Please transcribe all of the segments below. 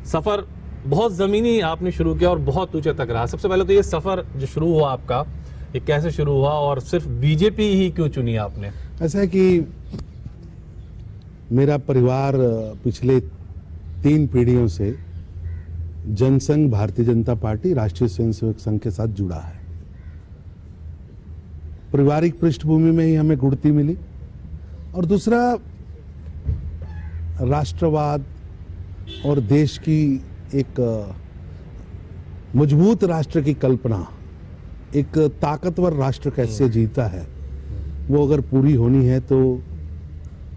सफर बहुत जमीनी आपने शुरू किया और बहुत ऊंचे तक रहा। सबसे पहले तो ये सफर जो शुरू हुआ आपका, ये कैसे शुरू हुआ और सिर्फ बीजेपी ही क्यों चुनी आपने? ऐसा है कि मेरा परिवार पिछले 3 पीढ़ियों से जनसंघ, भारतीय जनता पार्टी, राष्ट्रीय स्वयंसेवक संघ के साथ जुड़ा है। पारिवारिक पृष्ठभूमि में ही हमें गुड़ती मिली और दूसरा राष्ट्रवाद और देश की एक मजबूत राष्ट्र की कल्पना, एक ताकतवर राष्ट्र कैसे जीता है, वो अगर पूरी होनी है तो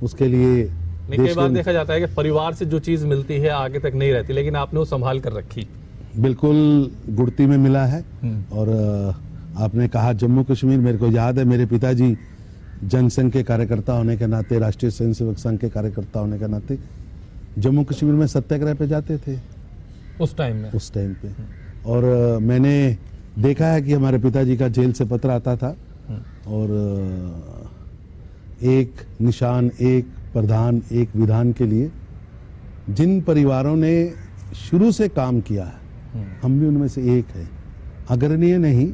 उसके लिए कई बार देखा जाता है कि परिवार से जो चीज मिलती है आगे तक नहीं रहती, लेकिन आपने वो संभाल कर रखी। बिल्कुल गुड़ती में मिला है। और आपने कहा जम्मू कश्मीर, मेरे को याद है मेरे पिताजी जनसंघ के कार्यकर्ता होने के नाते, राष्ट्रीय स्वयंसेवक संघ के कार्यकर्ता होने के नाते जम्मू कश्मीर में सत्याग्रह पे जाते थे उस टाइम पे। और मैंने देखा है कि हमारे पिताजी का जेल से पत्र आता था और एक निशान, एक प्रधान, एक विधान के लिए जिन परिवारों ने शुरू से काम किया है, हम भी उनमें से एक है। अग्रणीय नहीं,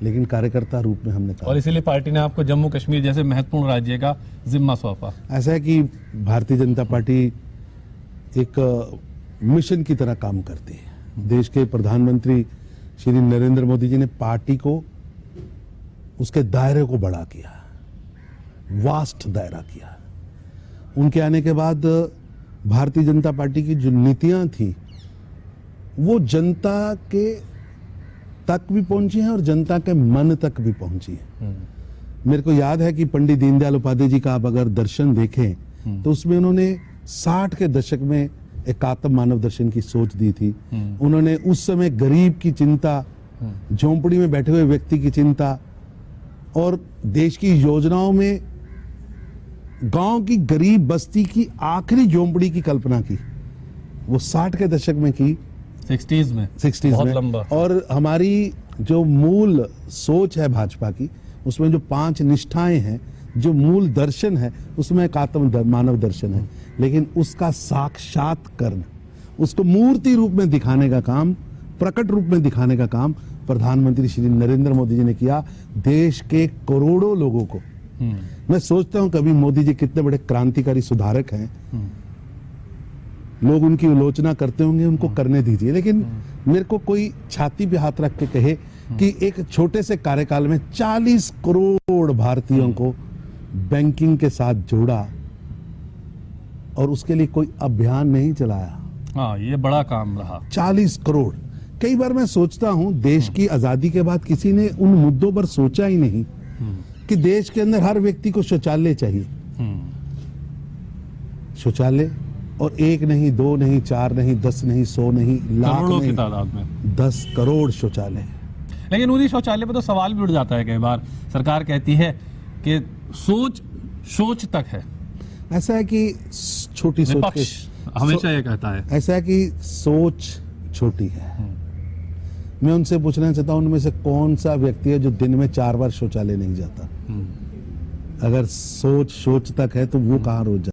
लेकिन कार्यकर्ता रूप में हमने काम। और इसीलिए पार्टी ने आपको जम्मू कश्मीर जैसे महत्वपूर्ण राज्य का जिम्मा सौंपा। ऐसा है कि भारतीय जनता पार्टी एक मिशन की तरह काम करती है। देश के प्रधानमंत्री श्री नरेंद्र मोदी जी ने पार्टी को, उसके दायरे को बड़ा किया, वास्ट दायरा किया। उनके आने के बाद भारतीय जनता पार्टी की जो नीतियां थी वो जनता के तक भी पहुंची हैं और जनता के मन तक भी पहुंची है। मेरे को याद है कि पंडित दीनदयाल उपाध्याय जी का आप अगर दर्शन देखें तो उसमें उन्होंने 60 के दशक में एकात्म मानव दर्शन की सोच दी थी। उन्होंने उस समय गरीब की चिंता, झोंपड़ी में बैठे हुए व्यक्ति की चिंता और देश की योजनाओं में गांव की गरीब बस्ती की आखिरी झोंपड़ी की कल्पना की। वो 60 के दशक में की, 60s में बहुत लंबा। और हमारी जो मूल सोच है भाजपा की, उसमें जो 5 निष्ठाएं हैं, जो मूल दर्शन है, उसमें एकात्म मानव दर्शन है। लेकिन उसका साक्षात्करण, उसको मूर्ति रूप में दिखाने का काम, प्रकट रूप में दिखाने का काम प्रधानमंत्री श्री नरेंद्र मोदी जी ने किया। देश के करोड़ों लोगों को, मैं सोचता हूं कभी मोदी जी कितने बड़े क्रांतिकारी सुधारक हैं, लोग उनकी आलोचना करते होंगे, उनको करने दीजिए, लेकिन मेरे को कोई छाती पे हाथ रख के कहे कि एक छोटे से कार्यकाल में 40 करोड़ भारतीयों को बैंकिंग के साथ जोड़ा और उसके लिए कोई अभियान नहीं चलाया। हाँ, ये बड़ा काम रहा। 40 करोड़। कई बार मैं सोचता हूं देश की आजादी के बाद किसी ने उन मुद्दों पर सोचा ही नहीं कि देश के अंदर हर व्यक्ति को शौचालय चाहिए। शौचालय, और 1 नहीं, 2 नहीं, 4 नहीं, 10 नहीं, 100 नहीं, लाख नहीं, की तादाद में 10 करोड़ शौचालय। लेकिन उन्हीं शौचालय पर तो सवाल भी उठ जाता है कई बार। सरकार कहती है कि सोच तक है। ऐसा है कि छोटी सोच के, हमेशा ये कहता है, ऐसा है कि सोच छोटी है। मैं उनसे पूछना चाहता हूं, उनमें से कौन सा व्यक्ति है जो दिन में 4 बार शौचालय नहीं जाता? अगर सोच तक है तो वो कहां रोज